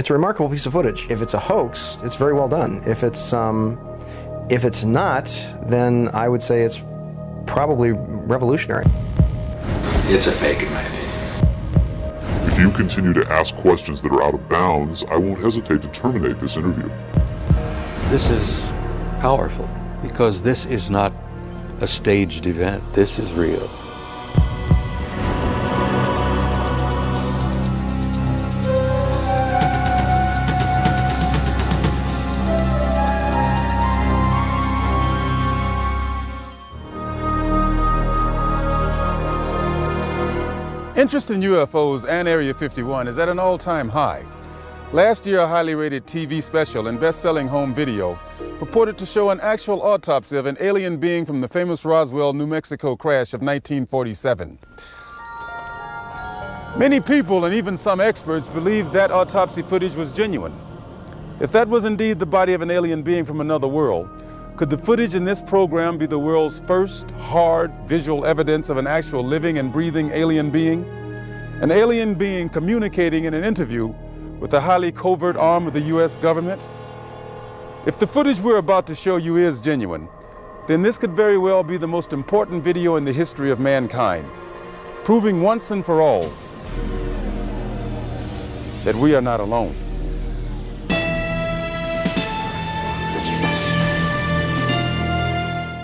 It's a remarkable piece of footage. If it's a hoax, it's very well done. If it's not, then I would say it's probably revolutionary. It's a fake, in my opinion. If you continue to ask questions that are out of bounds, I won't hesitate to terminate this interview. This is powerful because this is not a staged event. This is real. Interest in UFOs and Area 51 is at an all-time high. Last year, a highly rated TV special and best-selling home video purported to show an actual autopsy of an alien being from the famous Roswell, New Mexico crash of 1947. Many people and even some experts believed that autopsy footage was genuine. If that was indeed the body of an alien being from another world, could the footage in this program be the world's first hard visual evidence of an actual living and breathing alien being? An alien being communicating in an interview with a highly covert arm of the U.S. government? If the footage we're about to show you is genuine, then this could very well be the most important video in the history of mankind, proving once and for all that we are not alone.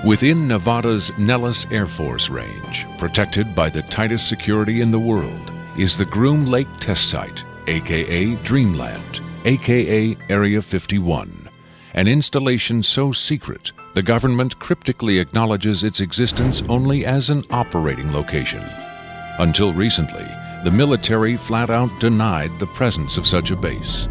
Within Nevada's Nellis Air Force Range, protected by the tightest security in the world, is the Groom Lake Test Site, aka Dreamland, aka Area 51, an installation so secret the government cryptically acknowledges its existence only as an operating location. Until recently, the military flat out denied the presence of such a base.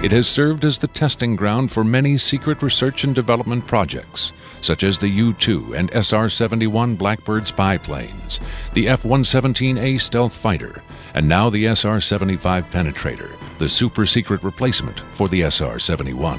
It has served as the testing ground for many secret research and development projects, such as the U-2 and SR-71 Blackbird spy planes, the F-117A stealth fighter, and now the SR-75 penetrator, the super-secret replacement for the SR-71.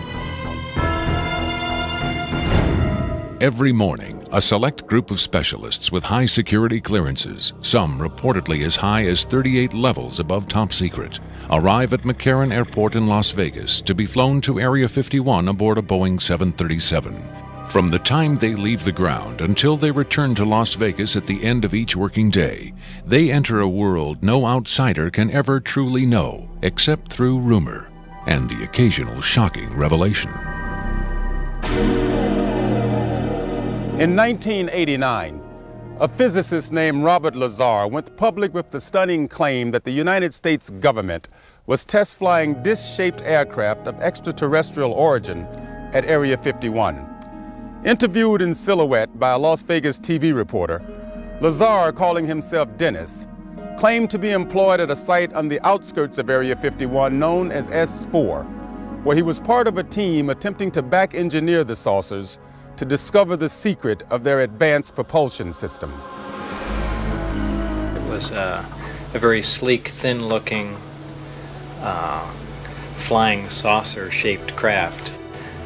Every morning, a select group of specialists with high security clearances, some reportedly as high as 38 levels above top secret, arrive at McCarran Airport in Las Vegas to be flown to Area 51 aboard a Boeing 737. From the time they leave the ground until they return to Las Vegas at the end of each working day, they enter a world no outsider can ever truly know, except through rumor and the occasional shocking revelation. In 1989, a physicist named Robert Lazar went public with the stunning claim that the United States government was test flying disc-shaped aircraft of extraterrestrial origin at Area 51. Interviewed in silhouette by a Las Vegas TV reporter, Lazar, calling himself Dennis, claimed to be employed at a site on the outskirts of Area 51 known as S4, where he was part of a team attempting to back-engineer the saucers to discover the secret of their advanced propulsion system. It was a very sleek, thin-looking, flying saucer-shaped craft.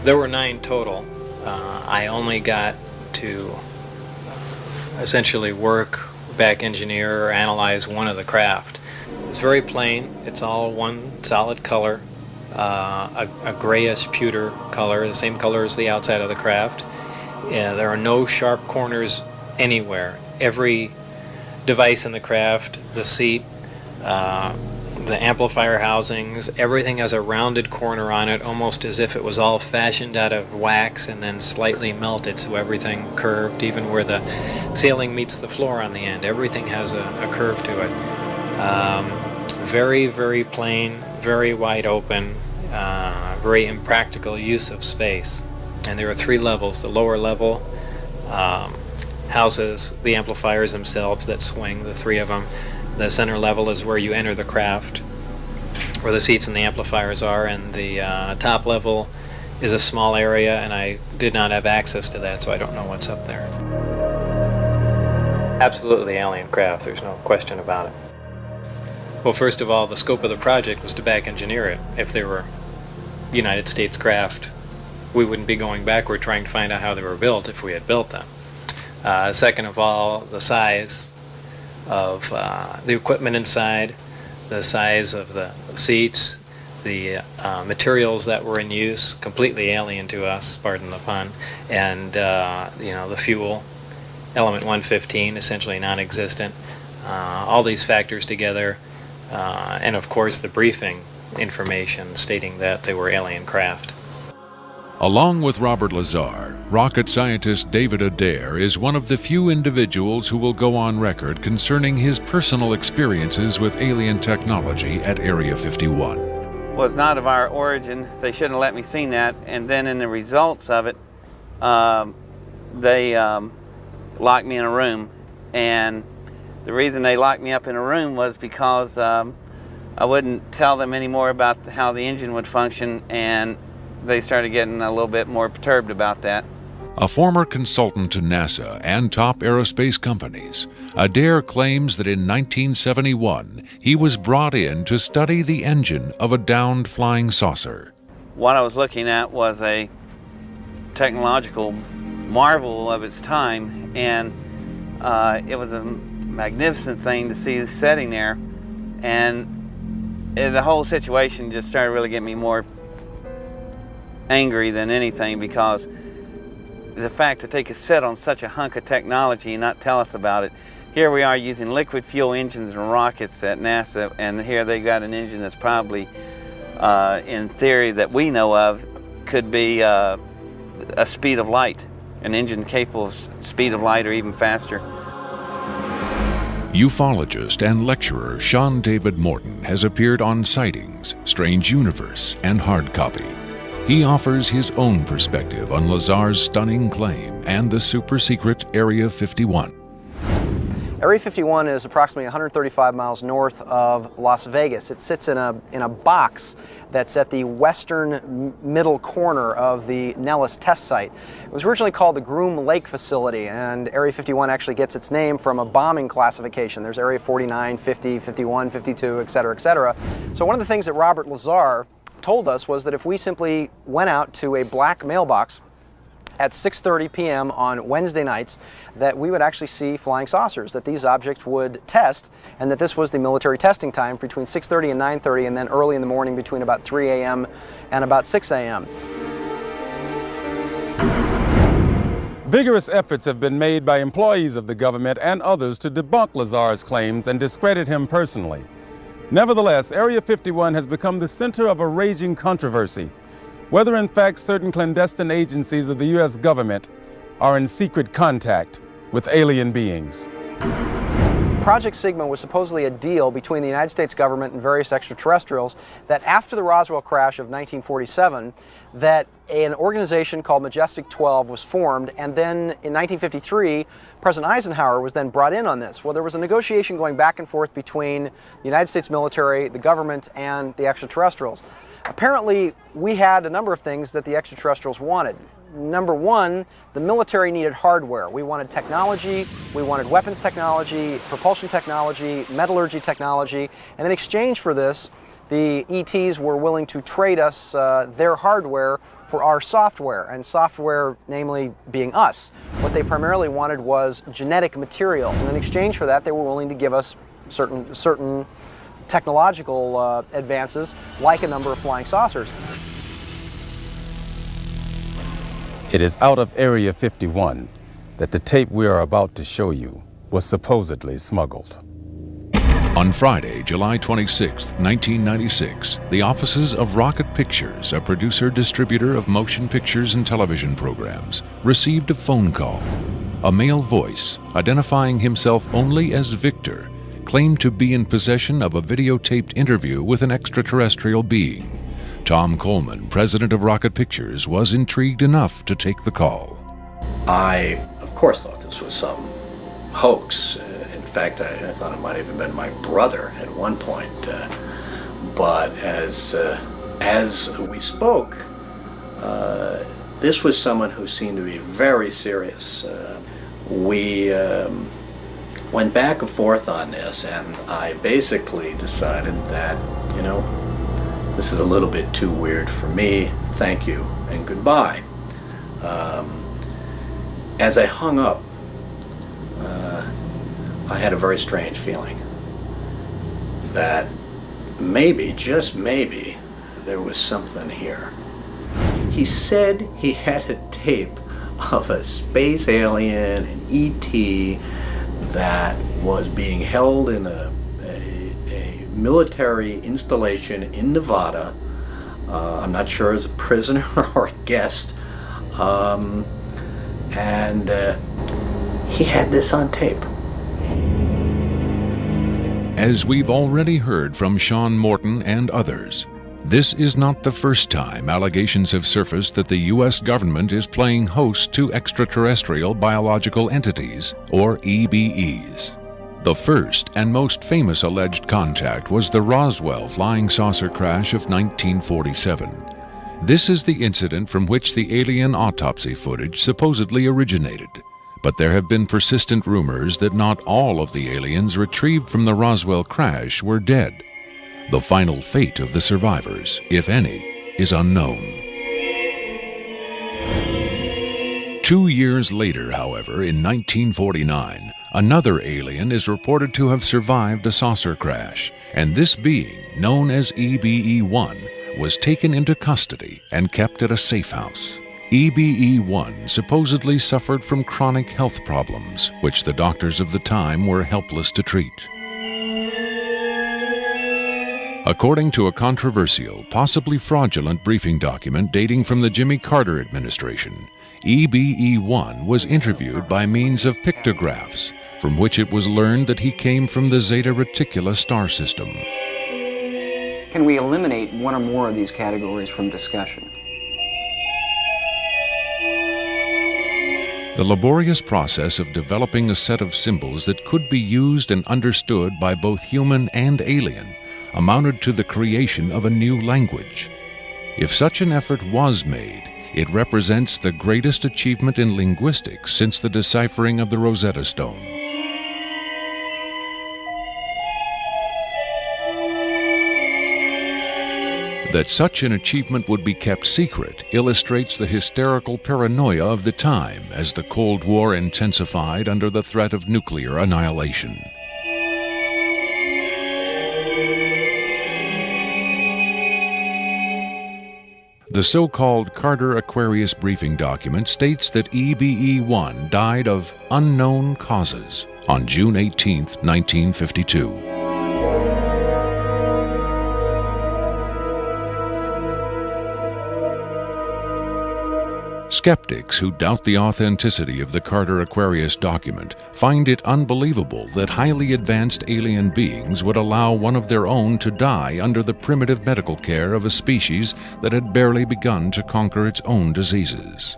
There were 9 total. I only got to essentially work, back engineer, or analyze one of the craft. It's very plain. It's all one solid color, a grayish pewter color, the same color as the outside of the craft. There are no sharp corners anywhere. Every device in the craft, the seat, the amplifier housings, everything has a rounded corner on it, almost as if it was all fashioned out of wax and then slightly melted, so everything curved, even where the ceiling meets the floor on the end. Everything has a curve to it. Very, very plain, very wide open, very impractical use of space. And there are 3 levels. The lower level houses the amplifiers themselves that swing, the 3 of them. The center level is where you enter the craft, where the seats and the amplifiers are, and the top level is a small area, and I did not have access to that, so I don't know what's up there. Absolutely alien craft, there's no question about it. Well, first of all, the scope of the project was to back engineer it. If they were United States craft, we wouldn't be going backward trying to find out how they were built if we had built them. Second of all, the size of the equipment inside, the size of the seats, the materials that were in use, completely alien to us, pardon the pun, and the fuel, element 115, essentially non-existent. All these factors together, and of course the briefing information stating that they were alien craft. Along with Robert Lazar, rocket scientist David Adair is one of the few individuals who will go on record concerning his personal experiences with alien technology at Area 51. Was not of our origin. They shouldn't have let me see that. And then in the results of it, they locked me in a room. And the reason they locked me up in a room was because I wouldn't tell them any more about how the engine would function, and they started getting a little bit more perturbed about that. A former consultant to NASA and top aerospace companies, Adair claims that in 1971 he was brought in to study the engine of a downed flying saucer. What I was looking at was a technological marvel of its time, and it was a magnificent thing to see sitting there, and the whole situation just started really getting me more angry than anything, because the fact that they could sit on such a hunk of technology and not tell us about it. Here we are using liquid fuel engines and rockets at NASA, and here they got an engine that's probably, in theory that we know of, could be a speed of light, an engine capable of speed of light or even faster. Ufologist and lecturer Sean David Morton has appeared on Sightings, Strange Universe, and Hard Copy. He offers his own perspective on Lazar's stunning claim and the super-secret Area 51. Area 51 is approximately 135 miles north of Las Vegas. It sits in a box that's at the western middle corner of the Nellis test site. It was originally called the Groom Lake Facility, and Area 51 actually gets its name from a bombing classification. There's Area 49, 50, 51, 52, et cetera, et cetera. So one of the things that Robert Lazar told us was that if we simply went out to a black mailbox at 6:30 p.m. on Wednesday nights, that we would actually see flying saucers, that these objects would test, and that this was the military testing time between 6:30 and 9:30, and then early in the morning between about 3 a.m. and about 6 a.m. Vigorous efforts have been made by employees of the government and others to debunk Lazar's claims and discredit him personally. Nevertheless, Area 51 has become the center of a raging controversy, whether in fact certain clandestine agencies of the U.S. government are in secret contact with alien beings. Project Sigma was supposedly a deal between the United States government and various extraterrestrials that after the Roswell crash of 1947, that an organization called Majestic 12 was formed, and then in 1953, President Eisenhower was then brought in on this. Well, there was a negotiation going back and forth between the United States military, the government, and the extraterrestrials. Apparently, we had a number of things that the extraterrestrials wanted. Number one, the military needed hardware. We wanted technology, we wanted weapons technology, propulsion technology, metallurgy technology, and in exchange for this, the ETs were willing to trade us their hardware for our software, and software namely being us. What they primarily wanted was genetic material, and in exchange for that, they were willing to give us certain technological advances, like a number of flying saucers. It is out of Area 51 that the tape we are about to show you was supposedly smuggled. On Friday, July 26, 1996, the offices of Rocket Pictures, a producer-distributor of motion pictures and television programs, received a phone call. A male voice, identifying himself only as Victor, claimed to be in possession of a videotaped interview with an extraterrestrial being. Tom Coleman, president of Rocket Pictures, was intrigued enough to take the call. I, of course, thought this was some hoax. In fact, I thought it might have even been my brother at one point. But as we spoke, this was someone who seemed to be very serious. We went back and forth on this, and I basically decided that, you know, this is a little bit too weird for me. Thank you and goodbye. As I hung up, I had a very strange feeling that maybe, just maybe, there was something here. He said he had a tape of a space alien, an ET, that was being held in a military installation in Nevada. I'm not sure as a prisoner or a guest. And he had this on tape. As we've already heard from Sean Morton and others, this is not the first time allegations have surfaced that the U.S. government is playing host to extraterrestrial biological entities, or EBEs. The first and most famous alleged contact was the Roswell flying saucer crash of 1947. This is the incident from which the alien autopsy footage supposedly originated. But there have been persistent rumors that not all of the aliens retrieved from the Roswell crash were dead. The final fate of the survivors, if any, is unknown. 2 years later, however, in 1949, another alien is reported to have survived a saucer crash, and this being, known as EBE-1, was taken into custody and kept at a safe house. EBE-1 supposedly suffered from chronic health problems, which the doctors of the time were helpless to treat. According to a controversial, possibly fraudulent briefing document dating from the Jimmy Carter administration, EBE-1 was interviewed by means of pictographs, from which it was learned that he came from the Zeta Reticuli star system. Can we eliminate one or more of these categories from discussion? The laborious process of developing a set of symbols that could be used and understood by both human and alien amounted to the creation of a new language. If such an effort was made, it represents the greatest achievement in linguistics since the deciphering of the Rosetta Stone. That such an achievement would be kept secret illustrates the hysterical paranoia of the time as the Cold War intensified under the threat of nuclear annihilation. The so-called Carter-Aquarius briefing document states that EBE-1 died of unknown causes on June 18, 1952. Skeptics who doubt the authenticity of the Carter-Aquarius document find it unbelievable that highly advanced alien beings would allow one of their own to die under the primitive medical care of a species that had barely begun to conquer its own diseases.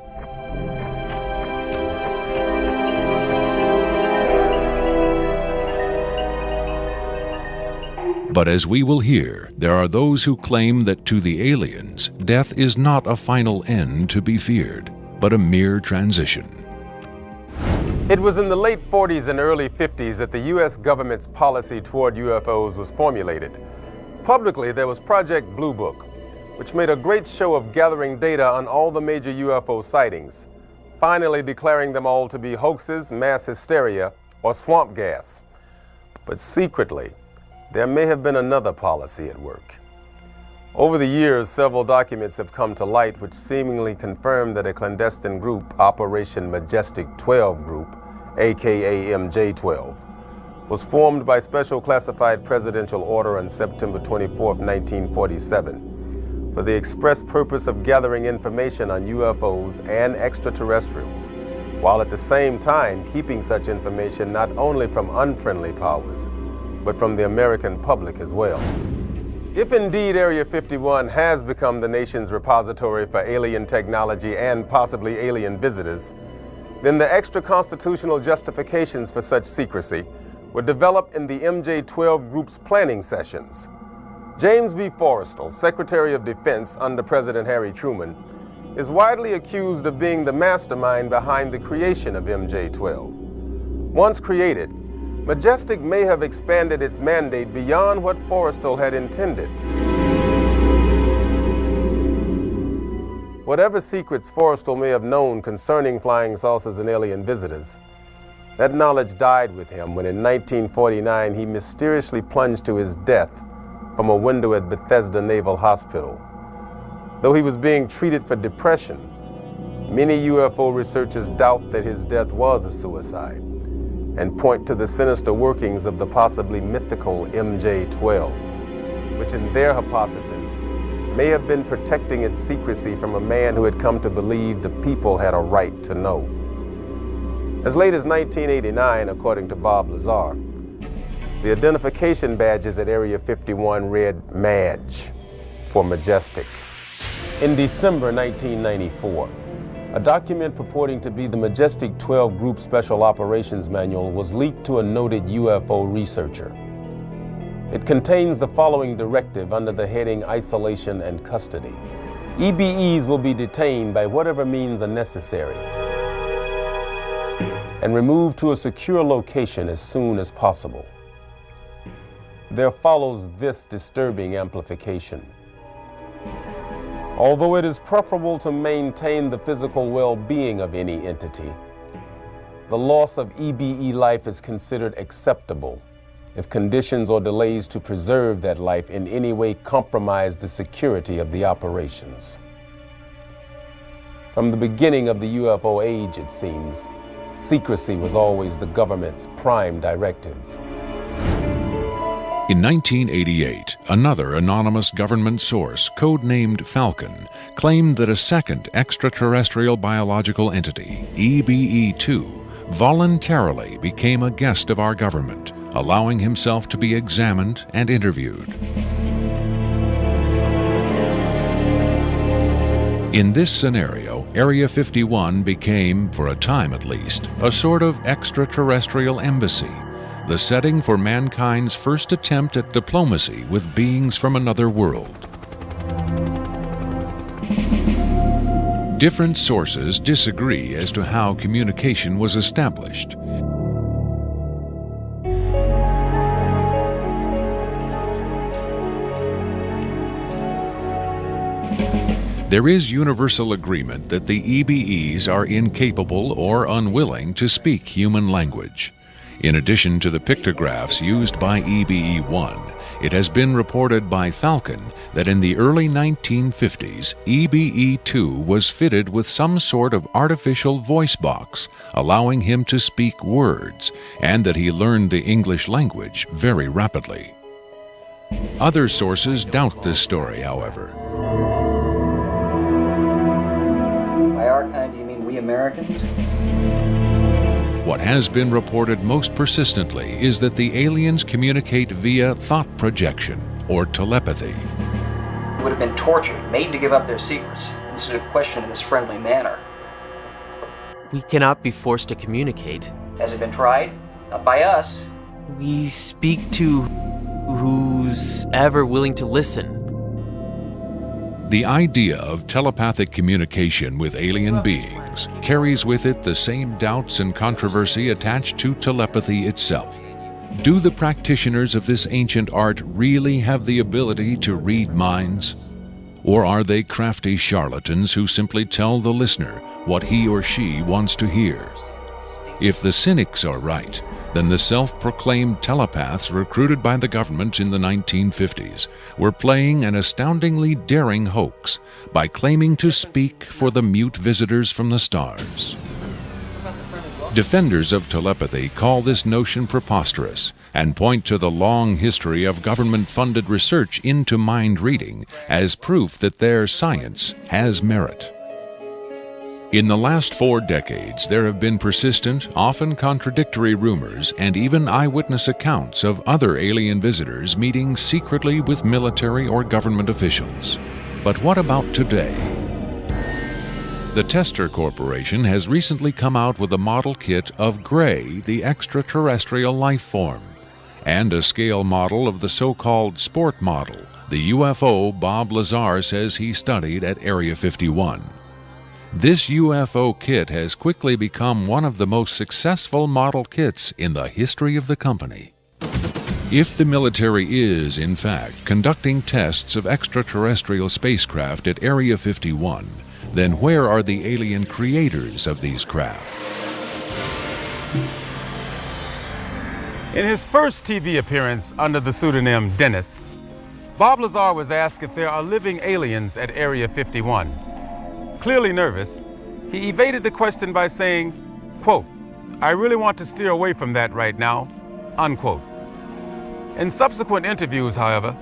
But as we will hear, there are those who claim that to the aliens, death is not a final end to be feared, but a mere transition. It was in the late 40s and early 50s that the U.S. government's policy toward UFOs was formulated. Publicly, there was Project Blue Book, which made a great show of gathering data on all the major UFO sightings, finally declaring them all to be hoaxes, mass hysteria, or swamp gas. But secretly, there may have been another policy at work. Over the years, several documents have come to light which seemingly confirm that a clandestine group, Operation Majestic 12 Group, aka MJ-12, was formed by special classified presidential order on September 24, 1947, for the express purpose of gathering information on UFOs and extraterrestrials, while at the same time keeping such information not only from unfriendly powers, but from the American public as well. If indeed Area 51 has become the nation's repository for alien technology and possibly alien visitors, then the extra-constitutional justifications for such secrecy were developed in the MJ-12 Group's planning sessions. James B. Forrestal, Secretary of Defense under President Harry Truman, is widely accused of being the mastermind behind the creation of MJ-12. Once created, Majestic may have expanded its mandate beyond what Forrestal had intended. Whatever secrets Forrestal may have known concerning flying saucers and alien visitors, that knowledge died with him when in 1949 he mysteriously plunged to his death from a window at Bethesda Naval Hospital. Though he was being treated for depression, many UFO researchers doubt that his death was a suicide and point to the sinister workings of the possibly mythical MJ-12, which in their hypothesis may have been protecting its secrecy from a man who had come to believe the people had a right to know. As late as 1989, according to Bob Lazar, the identification badges at Area 51 read MAJ for Majestic. In December 1994, a document purporting to be the Majestic 12 Group Special Operations Manual was leaked to a noted UFO researcher. It contains the following directive under the heading Isolation and Custody. EBEs will be detained by whatever means are necessary and removed to a secure location as soon as possible. There follows this disturbing amplification. Although it is preferable to maintain the physical well-being of any entity, the loss of EBE life is considered acceptable if conditions or delays to preserve that life in any way compromise the security of the operations. From the beginning of the UFO age, it seems, secrecy was always the government's prime directive. In 1988, another anonymous government source, codenamed Falcon, claimed that a second extraterrestrial biological entity, EBE-2, voluntarily became a guest of our government, allowing himself to be examined and interviewed. In this scenario, Area 51 became, for a time at least, a sort of extraterrestrial embassy, the setting for mankind's first attempt at diplomacy with beings from another world. Different sources disagree as to how communication was established. There is universal agreement that the EBEs are incapable or unwilling to speak human language. In addition to the pictographs used by EBE-1, it has been reported by Falcon that in the early 1950s, EBE-2 was fitted with some sort of artificial voice box, allowing him to speak words, and that he learned the English language very rapidly. Other sources doubt this story, however. By our kind, do you mean we Americans? What has been reported most persistently is that the aliens communicate via thought projection, or telepathy. They would have been tortured, made to give up their secrets, instead of questioned in this friendly manner. We cannot be forced to communicate. Has it been tried? Not by us. We speak to who's ever willing to listen. The idea of telepathic communication with alien beings carries with it the same doubts and controversy attached to telepathy itself. Do the practitioners of this ancient art really have the ability to read minds? Or are they crafty charlatans who simply tell the listener what he or she wants to hear? If the cynics are right, then the self-proclaimed telepaths recruited by the government in the 1950s were playing an astoundingly daring hoax by claiming to speak for the mute visitors from the stars. Defenders of telepathy call this notion preposterous and point to the long history of government-funded research into mind reading as proof that their science has merit. In the last 4 decades, there have been persistent, often contradictory rumors and even eyewitness accounts of other alien visitors meeting secretly with military or government officials. But what about today? The Tester Corporation has recently come out with a model kit of Gray, the extraterrestrial life form, and a scale model of the so-called sport model, the UFO Bob Lazar says he studied at Area 51. This UFO kit has quickly become one of the most successful model kits in the history of the company. If the military is, in fact, conducting tests of extraterrestrial spacecraft at Area 51, then where are the alien creators of these craft? In his first TV appearance under the pseudonym Dennis, Bob Lazar was asked if there are living aliens at Area 51. Clearly nervous, he evaded the question by saying, quote, "I really want to steer away from that right now," unquote. In subsequent interviews, however,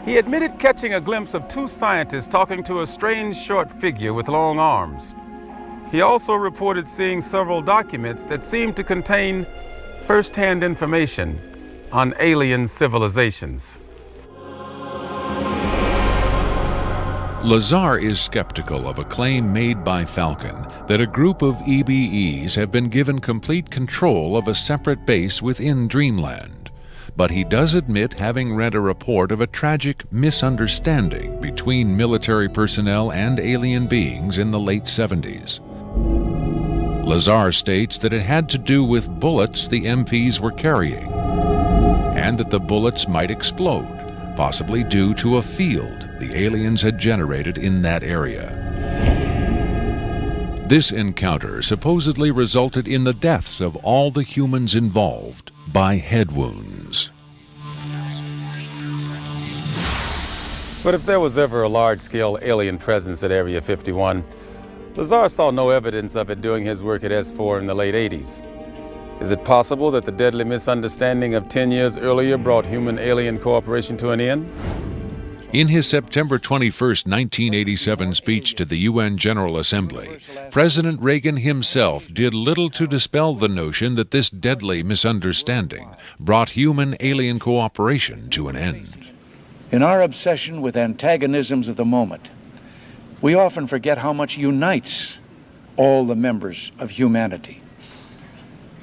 he admitted catching a glimpse of two scientists talking to a strange short figure with long arms. He also reported seeing several documents that seemed to contain first-hand information on alien civilizations. Lazar is skeptical of a claim made by Falcon that a group of EBEs have been given complete control of a separate base within Dreamland. But he does admit having read a report of a tragic misunderstanding between military personnel and alien beings in the late 70s. Lazar states that it had to do with bullets the MPs were carrying, and that the bullets might explode, possibly due to a field the aliens had generated in that area. This encounter supposedly resulted in the deaths of all the humans involved by head wounds. But if there was ever a large-scale alien presence at Area 51, Lazar saw no evidence of it doing his work at S4 in the late 80s. Is it possible that the deadly misunderstanding of 10 years earlier brought human-alien cooperation to an end? In his September 21, 1987 speech to the UN General Assembly, President Reagan himself did little to dispel the notion that this deadly misunderstanding brought human-alien cooperation to an end. In our obsession with antagonisms of the moment, we often forget how much unites all the members of humanity.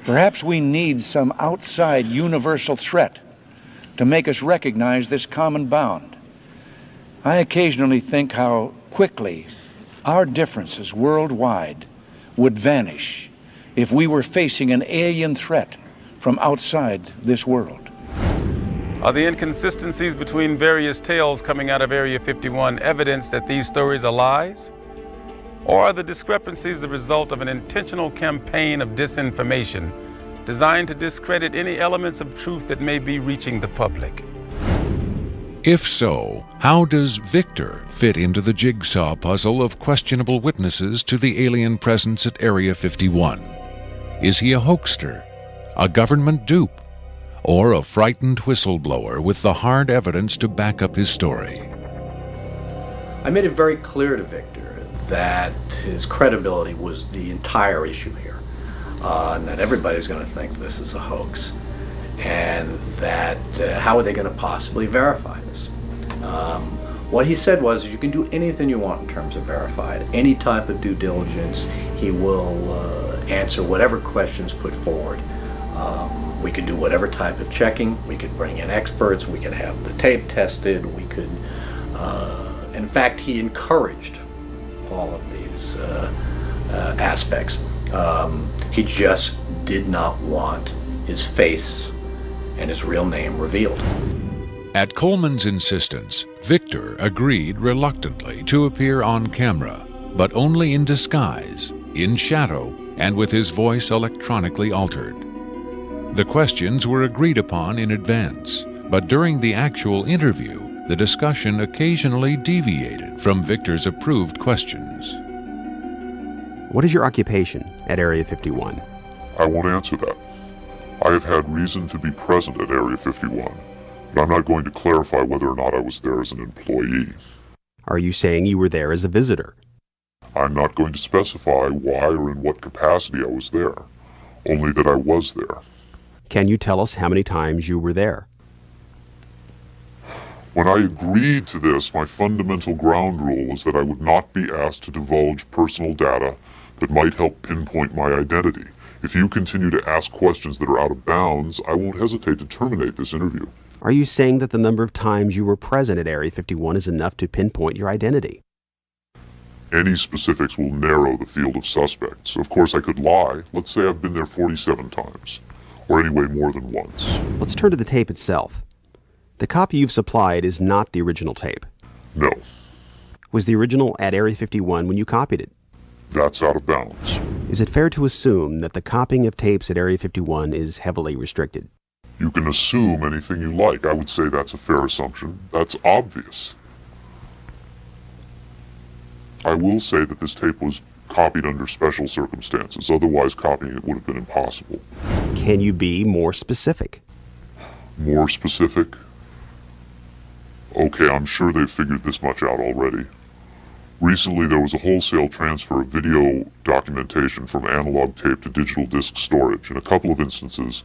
Perhaps we need some outside universal threat to make us recognize this common bound. I occasionally think how quickly our differences worldwide would vanish if we were facing an alien threat from outside this world. Are the inconsistencies between various tales coming out of Area 51 evidence that these stories are lies? Or are the discrepancies the result of an intentional campaign of disinformation designed to discredit any elements of truth that may be reaching the public? If so, how does Victor fit into the jigsaw puzzle of questionable witnesses to the alien presence at Area 51? Is he a hoaxer, a government dupe, or a frightened whistleblower with the hard evidence to back up his story? I made it very clear to Victor that his credibility was the entire issue here, and that everybody's going to think this is a hoax, and that how are they going to possibly verify this? What he said was, you can do anything you want in terms of verified, any type of due diligence. He will answer whatever questions put forward. We could do whatever type of checking. We could bring in experts. We could have the tape tested. We could, in fact, he encouraged all of these aspects. He just did not want his face and his real name revealed. At Coleman's insistence, Victor agreed reluctantly to appear on camera, but only in disguise, in shadow, and with his voice electronically altered. The questions were agreed upon in advance, but during the actual interview, the discussion occasionally deviated from Victor's approved questions. What is your occupation at Area 51? I won't answer that. I have had reason to be present at Area 51, but I'm not going to clarify whether or not I was there as an employee. Are you saying you were there as a visitor? I'm not going to specify why or in what capacity I was there, only that I was there. Can you tell us how many times you were there? When I agreed to this, my fundamental ground rule was that I would not be asked to divulge personal data that might help pinpoint my identity. If you continue to ask questions that are out of bounds, I won't hesitate to terminate this interview. Are you saying that the number of times you were present at Area 51 is enough to pinpoint your identity? Any specifics will narrow the field of suspects. Of course, I could lie. Let's say I've been there 47 times, or anyway more than once. Let's turn to the tape itself. The copy you've supplied is not the original tape. No. Was the original at Area 51 when you copied it? That's out of bounds. Is it fair to assume that the copying of tapes at Area 51 is heavily restricted? You can assume anything you like. I would say that's a fair assumption. That's obvious. I will say that this tape was copied under special circumstances. Otherwise, copying it would have been impossible. Can you be more specific? More specific? Okay, I'm sure they've figured this much out already. Recently, there was a wholesale transfer of video documentation from analog tape to digital disc storage. In a couple of instances,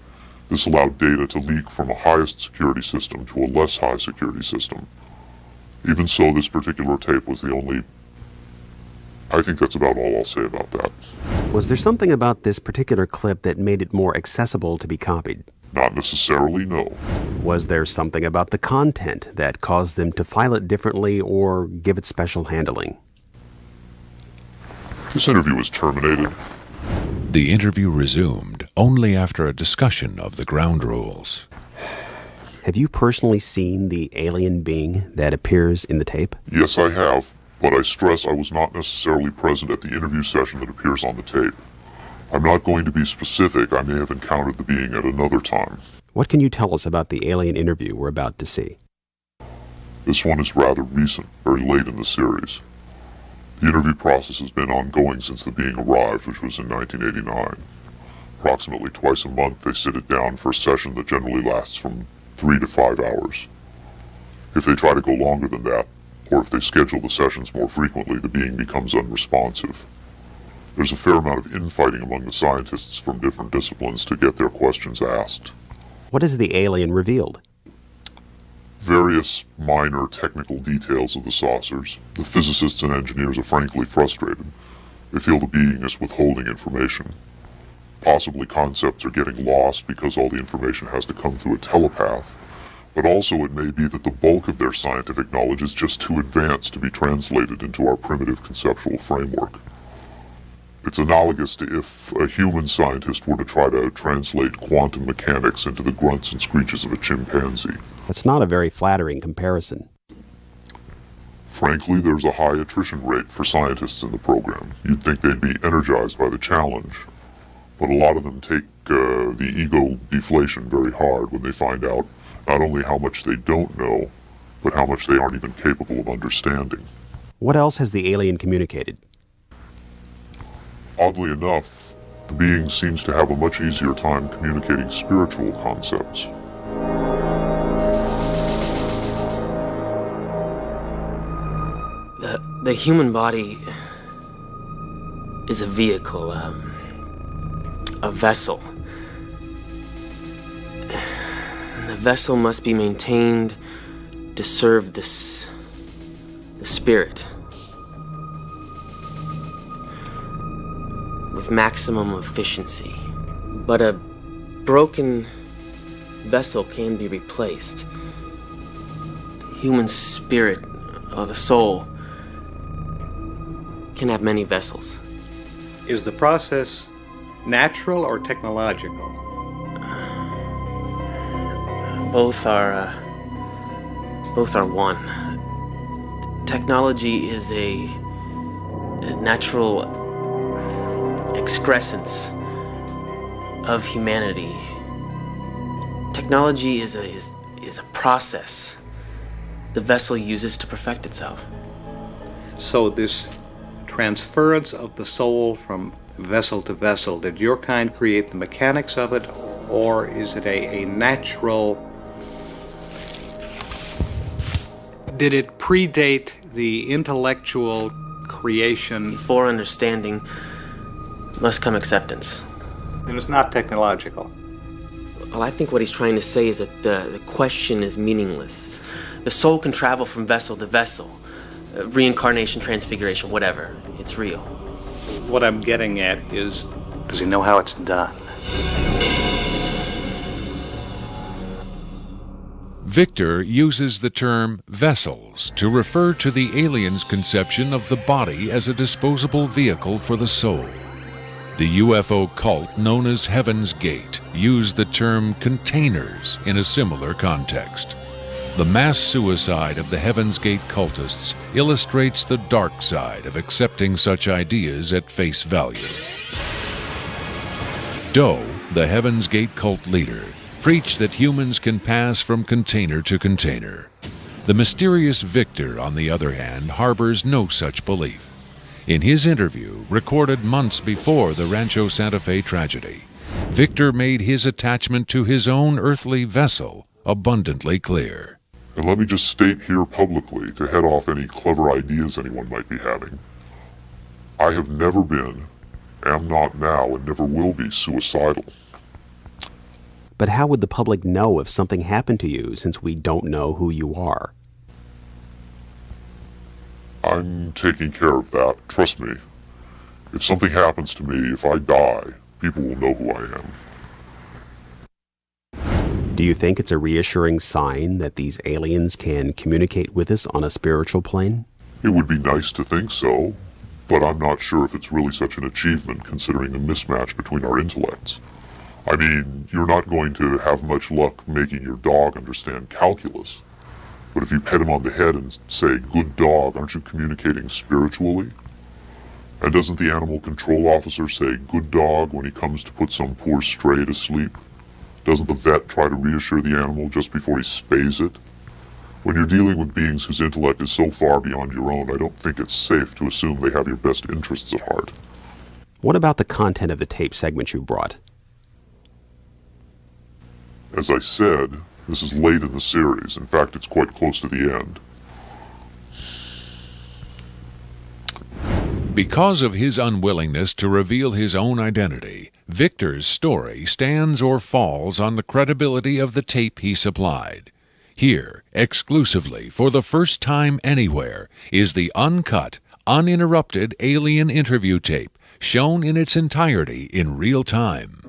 this allowed data to leak from a highest security system to a less high security system. Even so, this particular tape was the only... I think that's about all I'll say about that. Was there something about this particular clip that made it more accessible to be copied? Not necessarily, no. Was there something about the content that caused them to file it differently or give it special handling? This interview was terminated. The interview resumed only after a discussion of the ground rules. Have you personally seen the alien being that appears in the tape? Yes, I have, but I stress I was not necessarily present at the interview session that appears on the tape. I'm not going to be specific. I may have encountered the being at another time. What can you tell us about the alien interview we're about to see? This one is rather recent, very late in the series. The interview process has been ongoing since the being arrived, which was in 1989. Approximately twice a month, they sit it down for a session that generally lasts from 3 to 5 hours. If they try to go longer than that, or if they schedule the sessions more frequently, the being becomes unresponsive. There's a fair amount of infighting among the scientists from different disciplines to get their questions asked. What has the alien revealed? Various minor technical details of the saucers. The physicists and engineers are frankly frustrated. They feel the being is withholding information. Possibly concepts are getting lost because all the information has to come through a telepath. But also it may be that the bulk of their scientific knowledge is just too advanced to be translated into our primitive conceptual framework. It's analogous to if a human scientist were to try to translate quantum mechanics into the grunts and screeches of a chimpanzee. That's not a very flattering comparison. Frankly, there's a high attrition rate for scientists in the program. You'd think they'd be energized by the challenge, but a lot of them take the ego deflation very hard when they find out not only how much they don't know, but how much they aren't even capable of understanding. What else has the alien communicated? Oddly enough, the being seems to have a much easier time communicating spiritual concepts. The human body is a vehicle, a vessel. And the vessel must be maintained to serve the spirit with maximum efficiency. But a broken vessel can be replaced. The human spirit, or the soul, can have many vessels. Is the process natural or technological? Both are one. Technology is a natural excrescence of humanity. Technology is a process the vessel uses to perfect itself. So this transference of the soul from vessel to vessel, did your kind create the mechanics of it, or is it a natural... Did it predate the intellectual creation? Before understanding must come acceptance. Then it's not technological. Well, I think what he's trying to say is that the question is meaningless. The soul can travel from vessel to vessel. Reincarnation, transfiguration, whatever. It's real. What I'm getting at is, does he know how it's done? Victor uses the term vessels to refer to the alien's conception of the body as a disposable vehicle for the soul. The UFO cult known as Heaven's Gate used the term containers in a similar context. The mass suicide of the Heaven's Gate cultists illustrates the dark side of accepting such ideas at face value. Doe, the Heaven's Gate cult leader, preach that humans can pass from container to container. The mysterious Victor, on the other hand, harbors no such belief. In his interview, recorded months before the Rancho Santa Fe tragedy, Victor made his attachment to his own earthly vessel abundantly clear. And let me just state here publicly, to head off any clever ideas anyone might be having, I have never been, am not now, and never will be suicidal. But how would the public know if something happened to you, since we don't know who you are? I'm taking care of that, trust me. If something happens to me, if I die, people will know who I am. Do you think it's a reassuring sign that these aliens can communicate with us on a spiritual plane? It would be nice to think so, but I'm not sure if it's really such an achievement considering the mismatch between our intellects. I mean, you're not going to have much luck making your dog understand calculus. But if you pet him on the head and say, "Good dog," aren't you communicating spiritually? And doesn't the animal control officer say, "Good dog," when he comes to put some poor stray to sleep? Doesn't the vet try to reassure the animal just before he spays it? When you're dealing with beings whose intellect is so far beyond your own, I don't think it's safe to assume they have your best interests at heart. What about the content of the tape segment you brought? As I said, this is late in the series. In fact, it's quite close to the end. Because of his unwillingness to reveal his own identity, Victor's story stands or falls on the credibility of the tape he supplied. Here, exclusively, for the first time anywhere, is the uncut, uninterrupted alien interview tape, shown in its entirety in real time.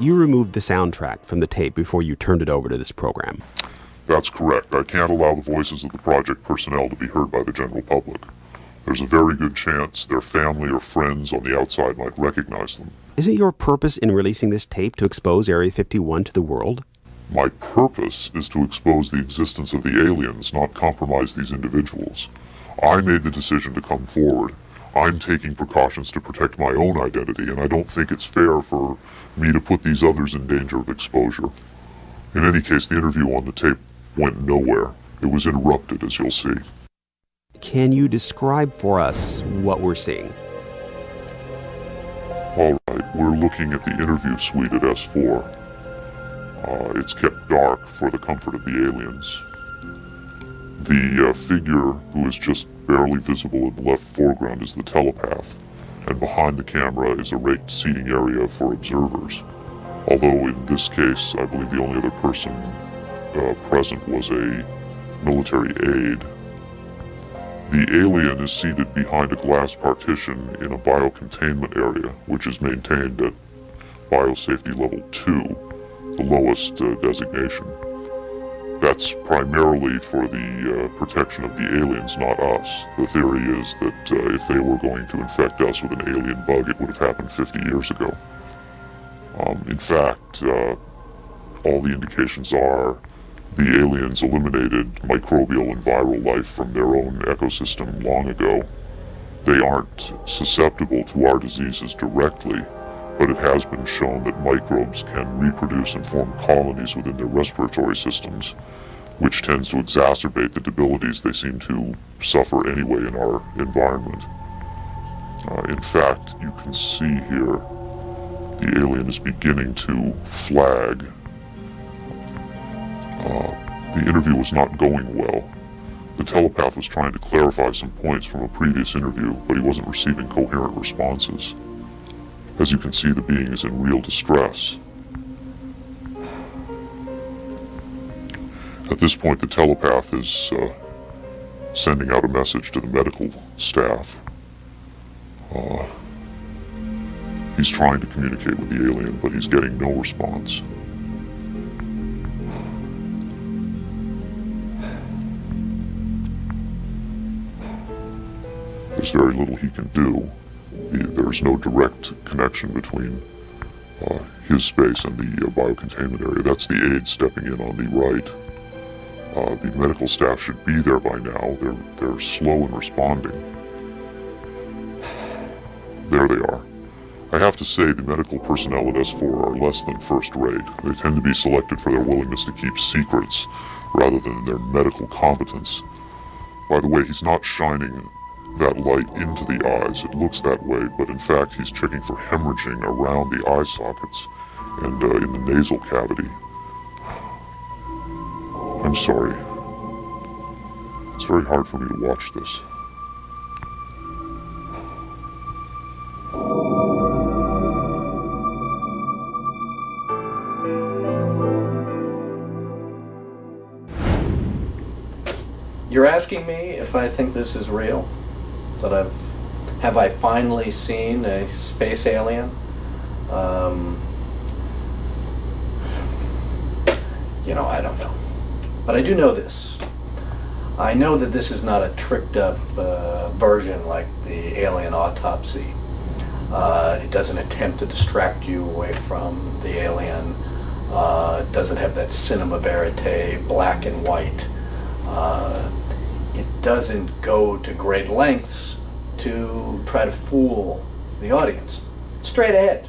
You removed the soundtrack from the tape before you turned it over to this program. That's correct. I can't allow the voices of the project personnel to be heard by the general public. There's a very good chance their family or friends on the outside might recognize them. Isn't your purpose in releasing this tape to expose Area 51 to the world? My purpose is to expose the existence of the aliens, not compromise these individuals. I made the decision to come forward. I'm taking precautions to protect my own identity, and I don't think it's fair for me to put these others in danger of exposure. In any case, the interview on the tape went nowhere. It was interrupted, as you'll see. Can you describe for us what we're seeing? All right, we're looking at the interview suite at S4. It's kept dark for the comfort of the aliens. The figure who is just barely visible in the left foreground is the telepath, and behind the camera is a raked seating area for observers. Although in this case, I believe the only other person present was a military aide. The alien is seated behind a glass partition in a biocontainment area, which is maintained at biosafety level 2, the lowest designation. That's primarily for the protection of the aliens, not us. The theory is that if they were going to infect us with an alien bug, it would have happened 50 years ago. In fact, all the indications are the aliens eliminated microbial and viral life from their own ecosystem long ago. They aren't susceptible to our diseases directly, but it has been shown that microbes can reproduce and form colonies within their respiratory systems, which tends to exacerbate the debilities they seem to suffer anyway in our environment. In fact, you can see here the alien is beginning to flag. The interview was not going well. The telepath was trying to clarify some points from a previous interview, but he wasn't receiving coherent responses. As you can see, the being is in real distress. At this point, the telepath is sending out a message to the medical staff. He's trying to communicate with the alien, but he's getting no response. There's very little he can do. There's no direct connection between his space and the biocontainment area. That's the aide stepping in on the right. The medical staff should be there by now. They're slow in responding. There they are. I have to say the medical personnel at S4 are less than first rate. They tend to be selected for their willingness to keep secrets rather than their medical competence. By the way, he's not shining that light into the eyes. It looks that way, but in fact he's checking for hemorrhaging around the eye sockets and in the nasal cavity. I'm sorry. It's very hard for me to watch this. You're asking me if I think this is real? That have I finally seen a space alien? You know, I don't know. But I do know this. I know that this is not a tricked up version like the alien autopsy. It doesn't attempt to distract you away from the alien. It doesn't have that cinema verite, black and white. It doesn't go to great lengths to try to fool the audience. It's straight ahead.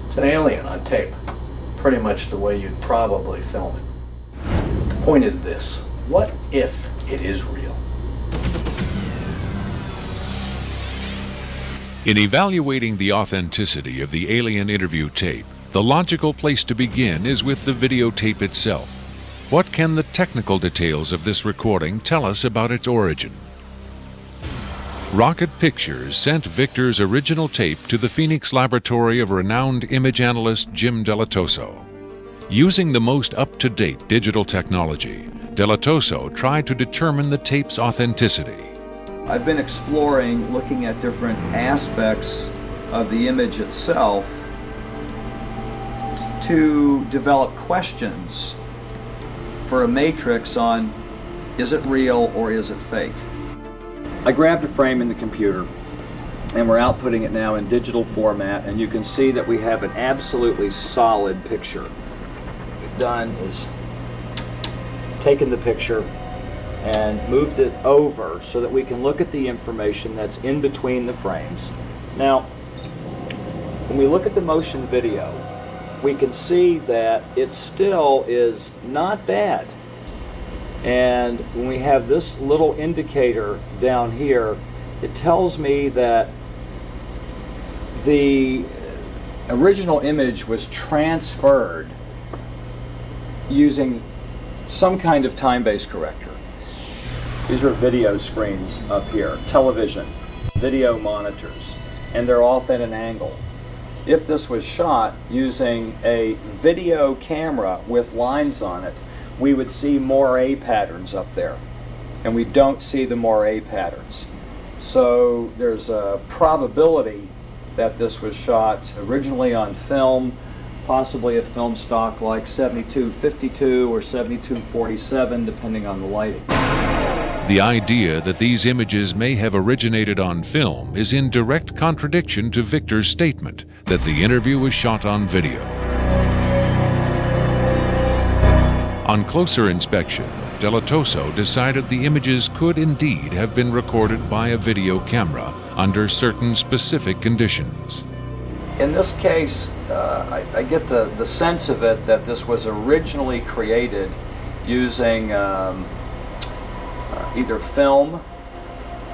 It's an alien on tape. Pretty much the way you'd probably film it. The point is this: what if it is real? In evaluating the authenticity of the alien interview tape, the logical place to begin is with the videotape itself. What can the technical details of this recording tell us about its origin? Rocket Pictures sent Victor's original tape to the Phoenix laboratory of renowned image analyst Jim Delatoso. Using the most up-to-date digital technology, Delatoso tried to determine the tape's authenticity. I've been exploring, looking at different aspects of the image itself to develop questions for a matrix on is it real or is it fake. I grabbed a frame in the computer and we're outputting it now in digital format, and you can see that we have an absolutely solid picture. What we've done is taken the picture and moved it over so that we can look at the information that's in between the frames. Now, when we look at the motion video, we can see that it still is not bad. And when we have this little indicator down here, it tells me that the original image was transferred using some kind of time-based corrector. These are video screens up here, television, video monitors, and they're off at an angle. If this was shot using a video camera with lines on it, we would see moire patterns up there, and we don't see the moire patterns. So there's a probability that this was shot originally on film, possibly a film stock like 7252 or 7247, depending on the lighting. The idea that these images may have originated on film is in direct contradiction to Victor's statement that the interview was shot on video. On closer inspection, Delatoso decided the images could indeed have been recorded by a video camera under certain specific conditions. In this case, I get the sense of it that this was originally created using either film,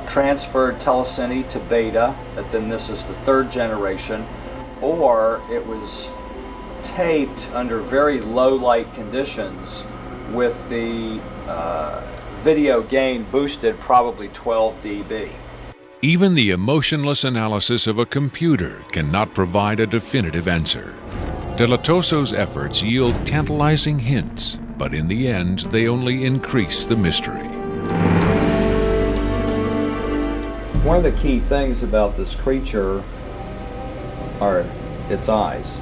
transferred telecine to beta, that then this is the third generation, or it was taped under very low light conditions with the video gain boosted probably 12 dB. Even the emotionless analysis of a computer cannot provide a definitive answer. Delatoso's efforts yield tantalizing hints, but in the end they only increase the mystery. One of the key things about this creature are its eyes.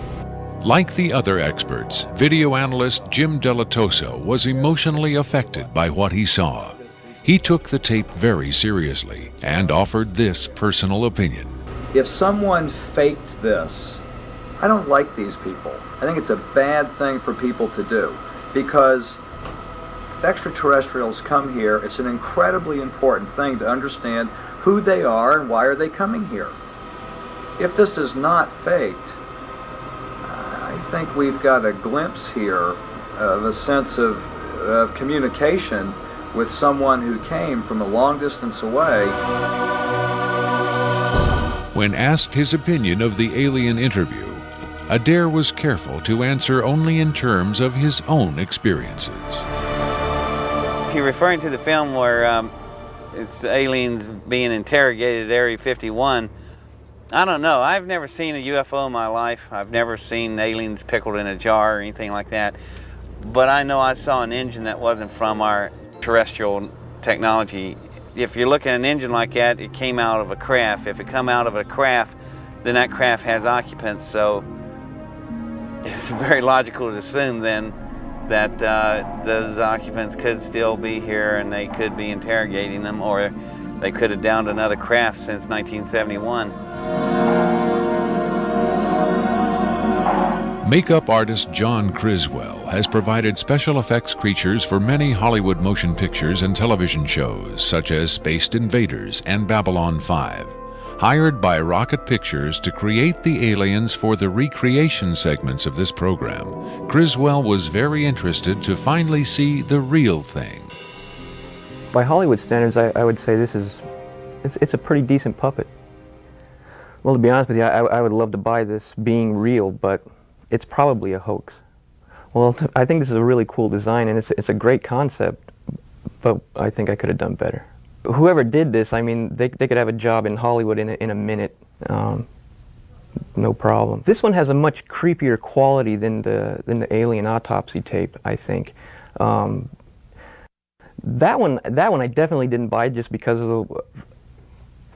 Like the other experts, video analyst Jim Delatoso was emotionally affected by what he saw. He took the tape very seriously and offered this personal opinion. If someone faked this, I don't like these people. I think it's a bad thing for people to do, because if extraterrestrials come here, it's an incredibly important thing to understand who they are and why are they coming here. If this is not faked, I think we've got a glimpse here of a sense of communication with someone who came from a long distance away. When asked his opinion of the alien interview, Adair was careful to answer only in terms of his own experiences. If you're referring to the film where it's aliens being interrogated at Area 51, I don't know. I've never seen a UFO in my life. I've never seen aliens pickled in a jar or anything like that. But I know I saw an engine that wasn't from our terrestrial technology. If you're looking at an engine like that, it came out of a craft. If it come out of a craft, then that craft has occupants. So it's very logical to assume then that those occupants could still be here and they could be interrogating them, or they could have downed another craft since 1971. Makeup artist John Criswell has provided special effects creatures for many Hollywood motion pictures and television shows, such as Spaced Invaders and Babylon 5. Hired by Rocket Pictures to create the aliens for the recreation segments of this program, Criswell was very interested to finally see the real thing. By Hollywood standards, I would say it's a pretty decent puppet. Well, to be honest with you, I would love to buy this being real, but it's probably a hoax. Well, I think this is a really cool design, and it's a great concept, but I think I could have done better. Whoever did this, I mean, they could have a job in Hollywood in a minute, no problem. This one has a much creepier quality than the alien autopsy tape, I think. That one I definitely didn't buy just because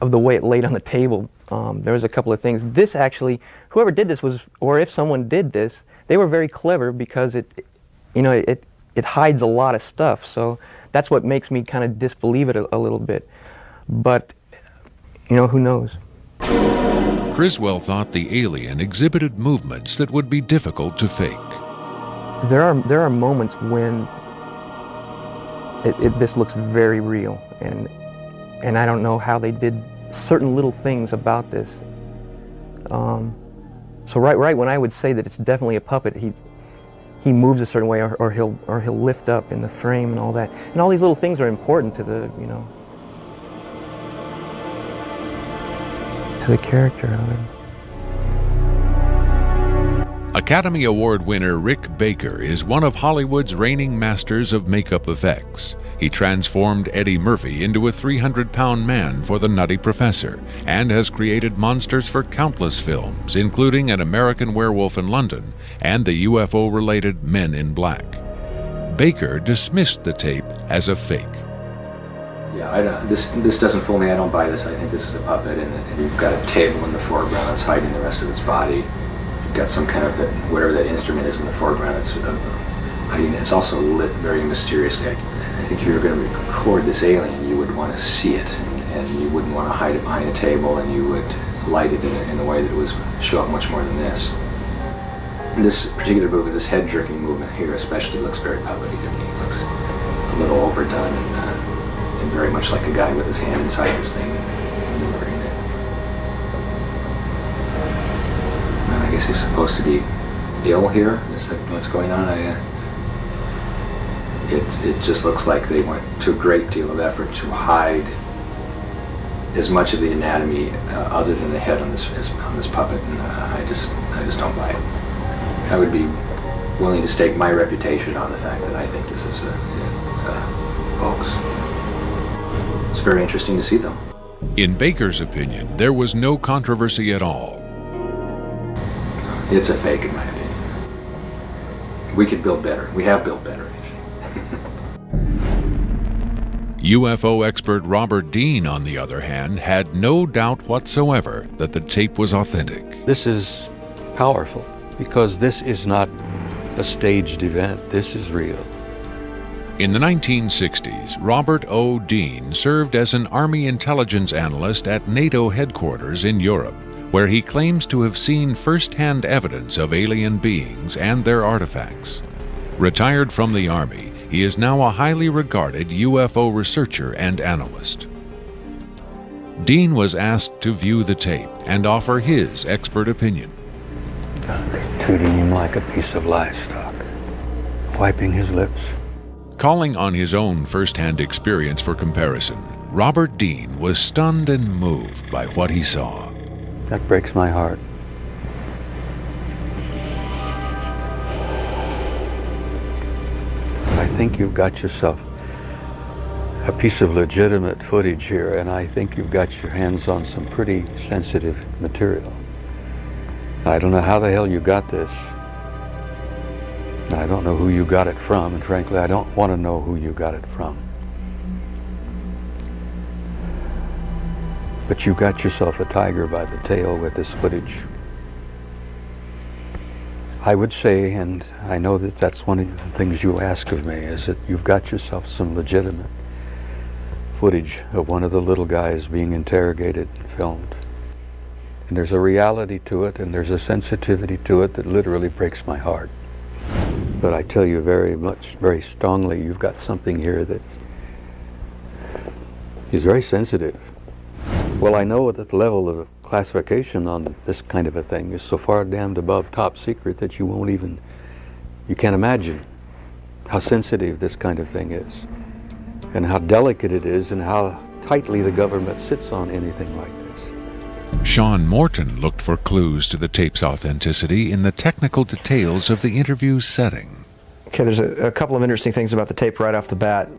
of the way it laid on the table. There was a couple of things. This actually, whoever did this was, or if someone did this, they were very clever because it it hides a lot of stuff. So that's what makes me kind of disbelieve it a little bit. But, you know, who knows? Criswell thought the alien exhibited movements that would be difficult to fake. There are moments when this looks very real, and I don't know how they did certain little things about this. So right when I would say that it's definitely a puppet, he moves a certain way, or he'll lift up in the frame and all that, and all these little things are important to the, you know, to the character of it. Academy Award winner Rick Baker is one of Hollywood's reigning masters of makeup effects. He transformed Eddie Murphy into a 300-pound man for The Nutty Professor and has created monsters for countless films, including An American Werewolf in London and the UFO-related Men in Black. Baker dismissed the tape as a fake. Yeah, this doesn't fool me. I don't buy this. I think this is a puppet, and you've got a table in the foreground that's hiding the rest of its body. You've got some kind of, whatever that instrument is in the foreground, it's also lit very mysteriously. I think if you were going to record this alien, you would want to see it, and you wouldn't want to hide it behind a table, and you would light it in a way that it would show up much more than this. And this particular movement, this head-jerking movement here especially, looks very puppety to me. It looks a little overdone and very much like a guy with his hand inside this thing maneuvering it. And I guess he's supposed to be ill here. Is that what's going on? It just looks like they went to a great deal of effort to hide as much of the anatomy other than the head on this puppet, and I just don't buy it. I would be willing to stake my reputation on the fact that I think this is a hoax. It's very interesting to see, though. In Baker's opinion, there was no controversy at all. It's a fake, in my opinion. We could build better. We have built better. UFO expert Robert Dean, on the other hand, had no doubt whatsoever that the tape was authentic. This is powerful because this is not a staged event. This is real. In the 1960s, Robert O. Dean served as an Army intelligence analyst at NATO headquarters in Europe, where he claims to have seen first-hand evidence of alien beings and their artifacts. Retired from the Army, he is now a highly regarded UFO researcher and analyst. Dean was asked to view the tape and offer his expert opinion. They're treating him like a piece of livestock, wiping his lips. Calling on his own first-hand experience for comparison, Robert Dean was stunned and moved by what he saw. That breaks my heart. I think you've got yourself a piece of legitimate footage here, and I think you've got your hands on some pretty sensitive material. I don't know how the hell you got this. I don't know who you got it from, and frankly, I don't want to know who you got it from. But you got yourself a tiger by the tail with this footage. I would say, and I know that that's one of the things you'll ask of me, is that you've got yourself some legitimate footage of one of the little guys being interrogated and filmed. And there's a reality to it, and there's a sensitivity to it that literally breaks my heart. But I tell you very strongly, you've got something here that is very sensitive. Well, I know that the level of classification on this kind of a thing is so far damned above top secret that you can't imagine how sensitive this kind of thing is, and how delicate it is, and how tightly the government sits on anything like this. Sean Morton looked for clues to the tape's authenticity in the technical details of the interview's setting. Okay, there's a couple of interesting things about the tape right off the bat.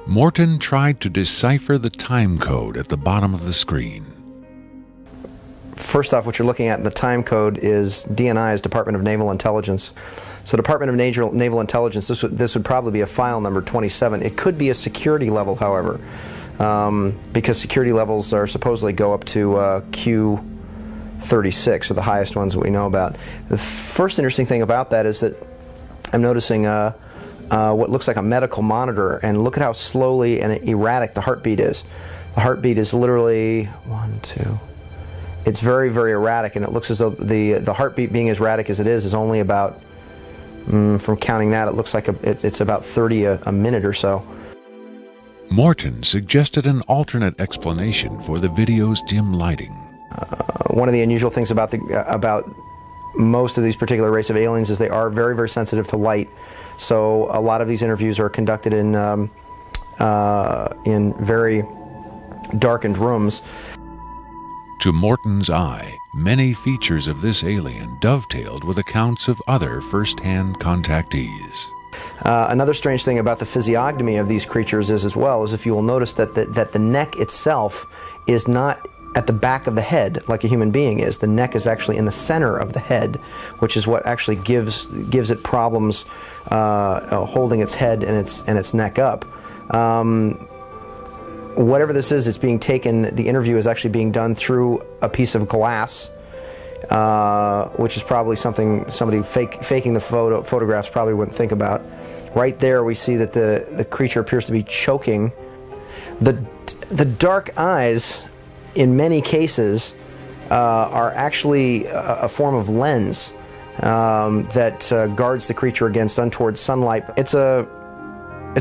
Morton tried to decipher the time code at the bottom of the screen. First off, what you're looking at in the time code is DNI's Department of Naval Intelligence. So Department of Naval Intelligence, this would probably be a file number 27. It could be a security level, however, because security levels are supposedly go up to Q36, or the highest ones that we know about. The first interesting thing about that is that I'm noticing what looks like a medical monitor, and look at how slowly and erratic the heartbeat is. The heartbeat is literally 1, 2. It's very, very erratic, and it looks as though the heartbeat, being as erratic as it is only about, from counting that, it looks like it's about 30 a minute or so. Morton suggested an alternate explanation for the video's dim lighting. One of the unusual things about most of these particular race of aliens is they are very, very sensitive to light. So a lot of these interviews are conducted in very darkened rooms. To Morton's eye, many features of this alien dovetailed with accounts of other first-hand contactees. Another strange thing about the physiognomy of these creatures is, as well, is if you will notice that the neck itself is not at the back of the head like a human being is. The neck is actually in the center of the head, which is what actually gives it problems holding its head and its neck up. Whatever this is, it's being taken, the interview is actually being done through a piece of glass, which is probably something somebody faking the photographs probably wouldn't think about. Right there we see that the creature appears to be choking. The dark eyes, in many cases, are actually a form of lens that guards the creature against untoward sunlight. It's a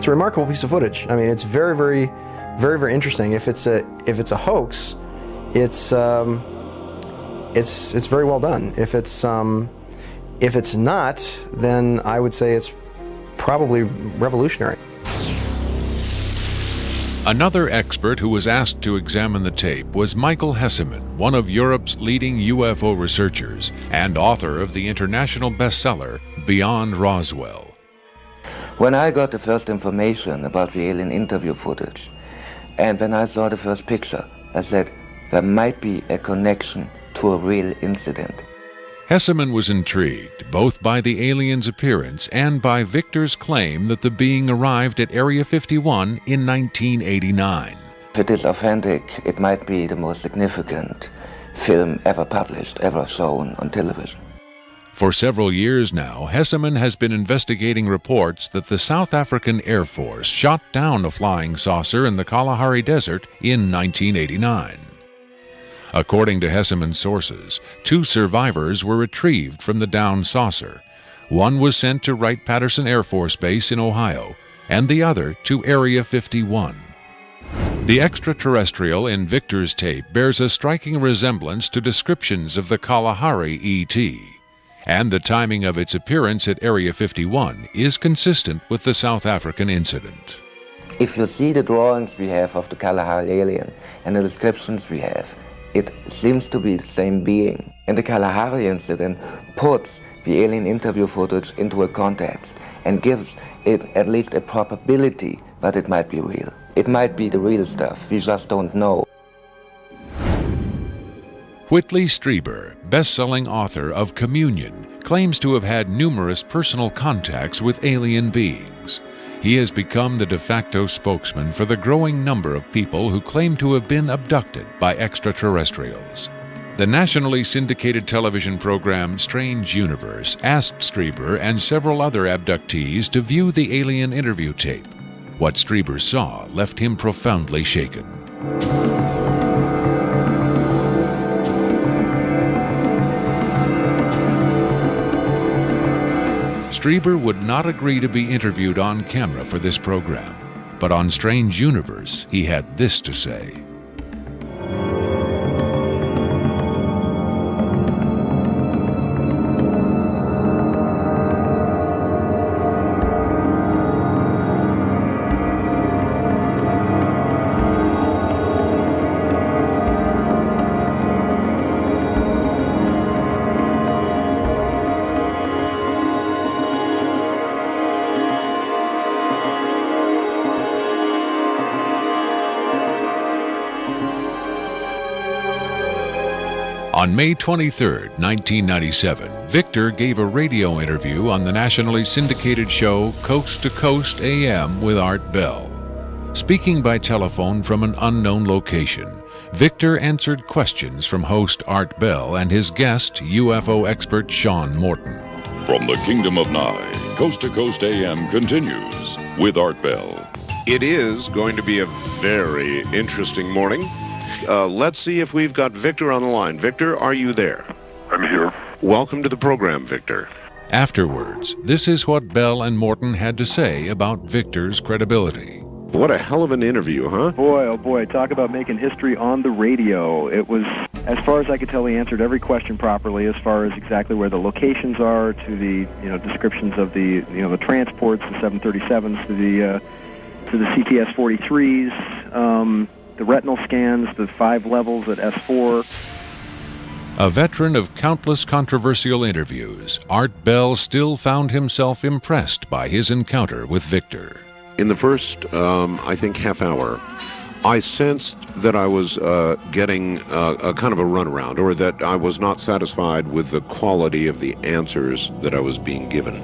remarkable piece of footage. I mean, it's very, very, very, very interesting. If it's a hoax, it's very well done. If it's not, then I would say it's probably revolutionary. Another expert who was asked to examine the tape was Michael Hesseman, one of Europe's leading UFO researchers and author of the international bestseller Beyond Roswell. When I got the first information about the alien interview footage, and when I saw the first picture, I said there might be a connection to a real incident. Hesseman was intrigued both by the alien's appearance and by Victor's claim that the being arrived at Area 51 in 1989. If it is authentic, it might be the most significant film ever published, ever shown on television. For several years now, Hesseman has been investigating reports that the South African Air Force shot down a flying saucer in the Kalahari Desert in 1989. According to Hesseman's sources, 2 survivors were retrieved from the downed saucer. One was sent to Wright-Patterson Air Force Base in Ohio, and the other to Area 51. The extraterrestrial in Victor's tape bears a striking resemblance to descriptions of the Kalahari ET, and the timing of its appearance at Area 51 is consistent with the South African incident. If you see the drawings we have of the Kalahari alien and the descriptions we have, it seems to be the same being. And the Kalahari incident puts the alien interview footage into a context and gives it at least a probability that it might be real. It might be the real stuff, we just don't know. Whitley Strieber, best-selling author of Communion, claims to have had numerous personal contacts with alien beings. He has become the de facto spokesman for the growing number of people who claim to have been abducted by extraterrestrials. The nationally syndicated television program Strange Universe asked Strieber and several other abductees to view the alien interview tape. What Strieber saw left him profoundly shaken. Strieber would not agree to be interviewed on camera for this program, but on Strange Universe, he had this to say. On May 23, 1997, Victor gave a radio interview on the nationally syndicated show Coast to Coast AM with Art Bell. Speaking by telephone from an unknown location, Victor answered questions from host Art Bell and his guest, UFO expert Sean Morton. From the Kingdom of Nye, Coast to Coast AM continues with Art Bell. It is going to be a very interesting morning. Let's see if we've got Victor on the line. Victor, are you there? I'm here. Welcome to the program, Victor. Afterwards, this is what Bell and Morton had to say about Victor's credibility. What a hell of an interview, huh? Boy, oh boy, talk about making history on the radio. It was, as far as I could tell, he answered every question properly as far as exactly where the locations are, to the, descriptions of the, the transports, the 737s, to the CTS-43s, the retinal scans, the 5 levels at S4. A veteran of countless controversial interviews, Art Bell still found himself impressed by his encounter with Victor. In the first, I think, half hour, I sensed that I was getting a kind of a runaround, or that I was not satisfied with the quality of the answers that I was being given.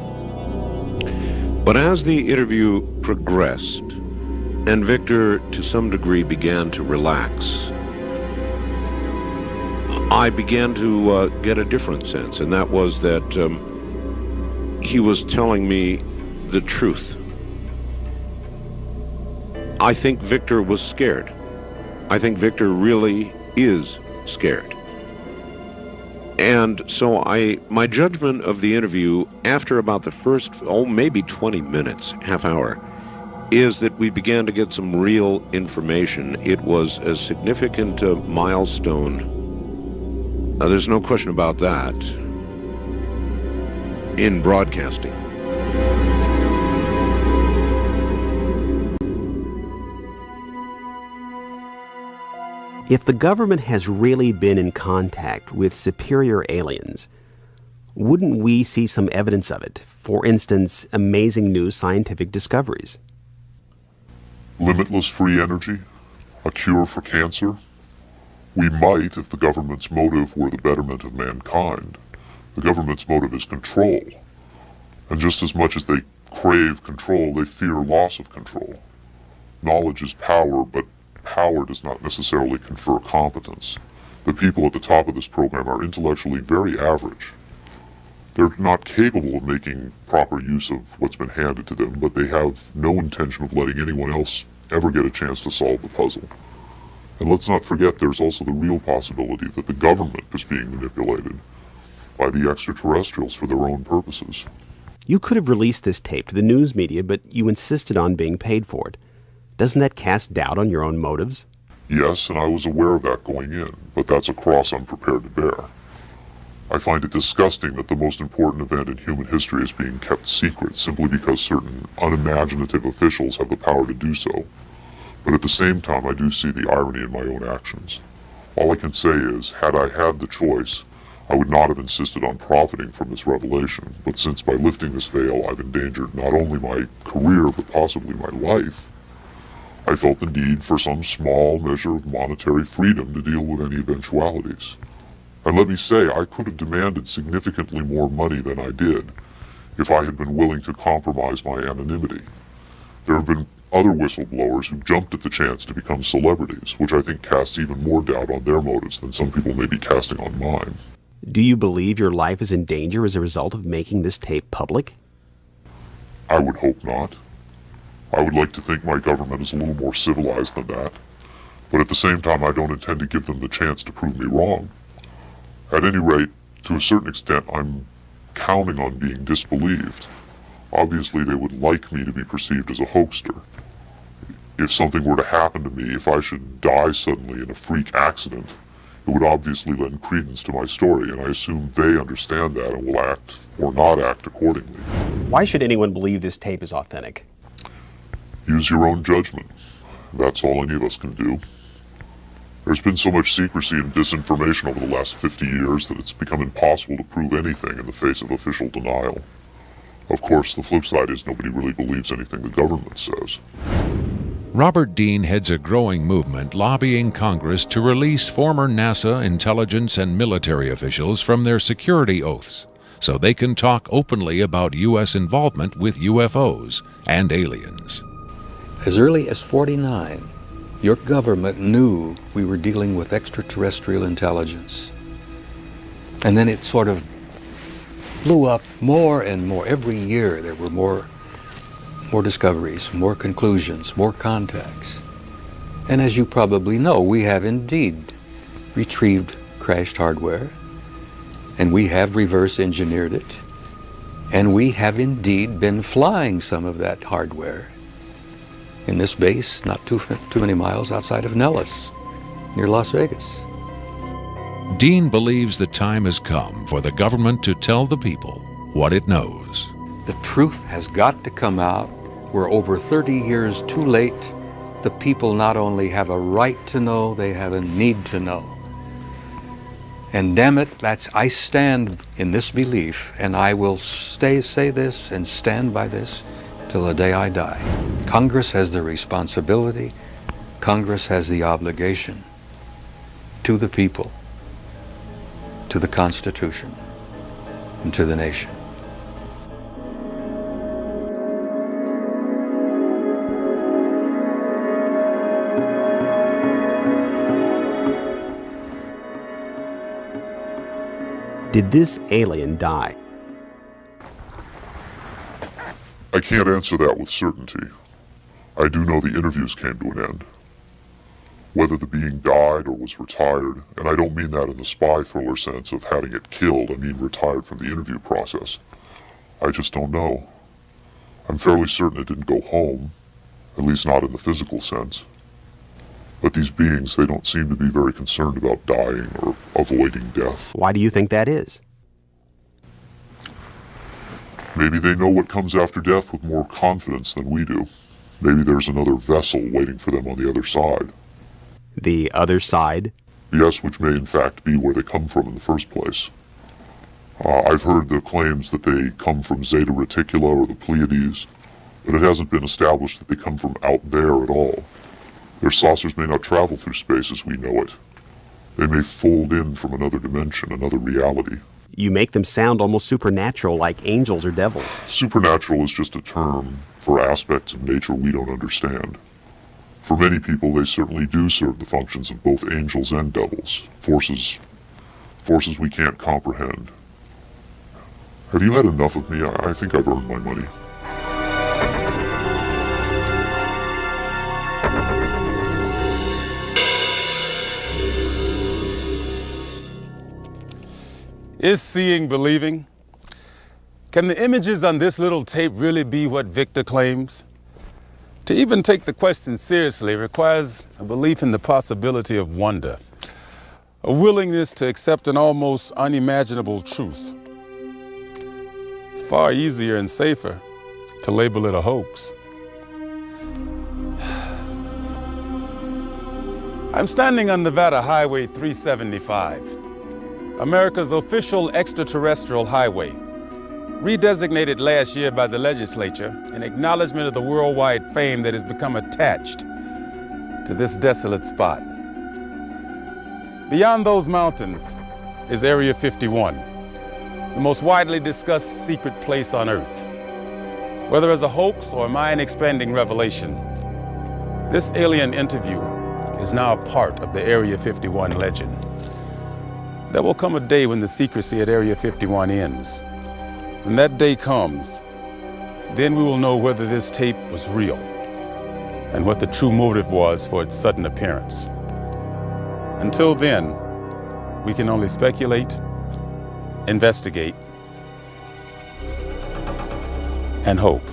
But as the interview progressed, and Victor, to some degree, began to relax, I began to get a different sense, and that was that he was telling me the truth. I think Victor was scared. I think Victor really is scared. And so my judgment of the interview after about the first, maybe 20 minutes, half hour, is that we began to get some real information. It was a significant milestone. There's no question about that in broadcasting. If the government has really been in contact with superior aliens, wouldn't we see some evidence of it? For instance, amazing new scientific discoveries. Limitless free energy? A cure for cancer? We might if the government's motive were the betterment of mankind. The government's motive is control. And just as much as they crave control, they fear loss of control. Knowledge is power, but power does not necessarily confer competence. The people at the top of this program are intellectually very average. They're not capable of making proper use of what's been handed to them, but they have no intention of letting anyone else ever get a chance to solve the puzzle. And let's not forget there's also the real possibility that the government is being manipulated by the extraterrestrials for their own purposes. You could have released this tape to the news media, but you insisted on being paid for it. Doesn't that cast doubt on your own motives? Yes, and I was aware of that going in, but that's a cross I'm prepared to bear. I find it disgusting that the most important event in human history is being kept secret simply because certain unimaginative officials have the power to do so. But at the same time, I do see the irony in my own actions. All I can say is, had I had the choice, I would not have insisted on profiting from this revelation. But since by lifting this veil, I've endangered not only my career, but possibly my life, I felt the need for some small measure of monetary freedom to deal with any eventualities. And let me say, I could have demanded significantly more money than I did if I had been willing to compromise my anonymity. There have been other whistleblowers who jumped at the chance to become celebrities, which I think casts even more doubt on their motives than some people may be casting on mine. Do you believe your life is in danger as a result of making this tape public? I would hope not. I would like to think my government is a little more civilized than that, but at the same time I don't intend to give them the chance to prove me wrong. At any rate, to a certain extent, I'm counting on being disbelieved. Obviously, they would like me to be perceived as a hoaxer. If something were to happen to me, if I should die suddenly in a freak accident, it would obviously lend credence to my story, and I assume they understand that and will act or not act accordingly. Why should anyone believe this tape is authentic? Use your own judgment. That's all any of us can do. There's been so much secrecy and disinformation over the last 50 years that it's become impossible to prove anything in the face of official denial. Of course, the flip side is nobody really believes anything the government says. Robert Dean heads a growing movement lobbying Congress to release former NASA intelligence and military officials from their security oaths so they can talk openly about U.S. involvement with UFOs and aliens. As early as '49, your government knew we were dealing with extraterrestrial intelligence. And then it sort of blew up more and more. Every year there were more discoveries, more conclusions, more contacts. And as you probably know, we have indeed retrieved crashed hardware, and we have reverse engineered it, and we have indeed been flying some of that hardware in this base not too many miles outside of Nellis, near Las Vegas. Dean believes the time has come for the government to tell the people what it knows. The truth has got to come out. We're over 30 years too late. The people not only have a right to know, they have a need to know. And damn it, I stand in this belief, and I will say this and stand by this till the day I die. Congress has the responsibility, Congress has the obligation to the people, to the Constitution, and to the nation. Did this alien die? I can't answer that with certainty. I do know the interviews came to an end. Whether the being died or was retired, and I don't mean that in the spy thriller sense of having it killed, I mean retired from the interview process. I just don't know. I'm fairly certain it didn't go home, at least not in the physical sense. But these beings, they don't seem to be very concerned about dying or avoiding death. Why do you think that is? Maybe they know what comes after death with more confidence than we do. Maybe there's another vessel waiting for them on the other side. The other side? Yes, which may in fact be where they come from in the first place. I've heard the claims that they come from Zeta Reticula or the Pleiades, but it hasn't been established that they come from out there at all. Their saucers may not travel through space as we know it. They may fold in from another dimension, another reality. You make them sound almost supernatural, like angels or devils. Supernatural is just a term for aspects of nature we don't understand. For many people, they certainly do serve the functions of both angels and devils, forces we can't comprehend. Have you had enough of me? I think I've earned my money. Is seeing believing? Can the images on this little tape really be what Victor claims? To even take the question seriously requires a belief in the possibility of wonder, a willingness to accept an almost unimaginable truth. It's far easier and safer to label it a hoax. I'm standing on Nevada Highway 375. America's official extraterrestrial highway, redesignated last year by the legislature in acknowledgement of the worldwide fame that has become attached to this desolate spot. Beyond those mountains is Area 51, the most widely discussed secret place on Earth. Whether as a hoax or mind-expanding revelation, this alien interview is now a part of the Area 51 legend. There will come a day when the secrecy at Area 51 ends. When that day comes, then we will know whether this tape was real and what the true motive was for its sudden appearance. Until then, we can only speculate, investigate, and hope.